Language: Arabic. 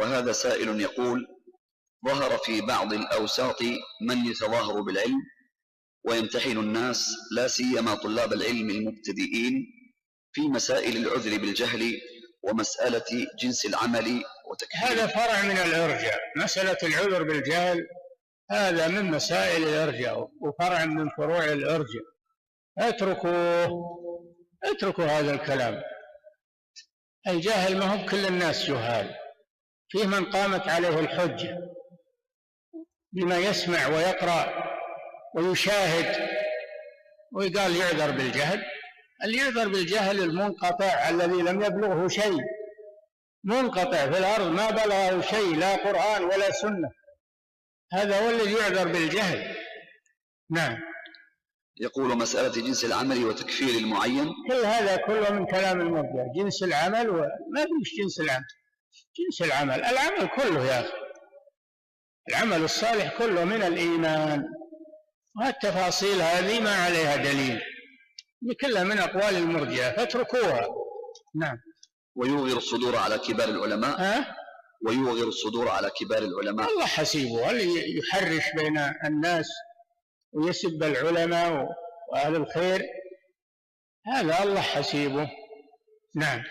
وهذا سائل يقول: ظهر في بعض الأوساط من يتظاهر بالعلم ويمتحن الناس لا سيما طلاب العلم المبتدئين في مسائل العذر بالجهل ومسألة جنس العمل وتكفير. هذا فرع من الإرجاء، مسألة العذر بالجهل هذا من مسائل الإرجاء وفرع من فروع الإرجاء. اتركوا هذا الكلام. الجاهل ما هو كل الناس جهال، فيه من قامت عليه الحجة بما يسمع ويقرأ ويشاهد ويقال يعذر بالجهل. اللي يعذر بالجهل المنقطع الذي لم يبلغه شيء، منقطع في الأرض ما بلغه شيء، لا قرآن ولا سنة، هذا هو الذي يعذر بالجهل. نعم. يقول: مسألة جنس العمل وتكفير المعين، كل هذا كله من كلام المبدع. جنس العمل ما فيش جنس العمل. جنس العمل كله يا أخي، العمل الصالح كله من الإيمان، والتفاصيل هذه ما عليها دليل، كلها من أقوال المرجئة فاتركوها. نعم. ويوغر الصدور على كبار العلماء. ويوغر الصدور على كبار العلماء. الله حسيبه. اللي يحرش بين الناس ويسب العلماء وأهل الخير هذا الله حسيبه. نعم.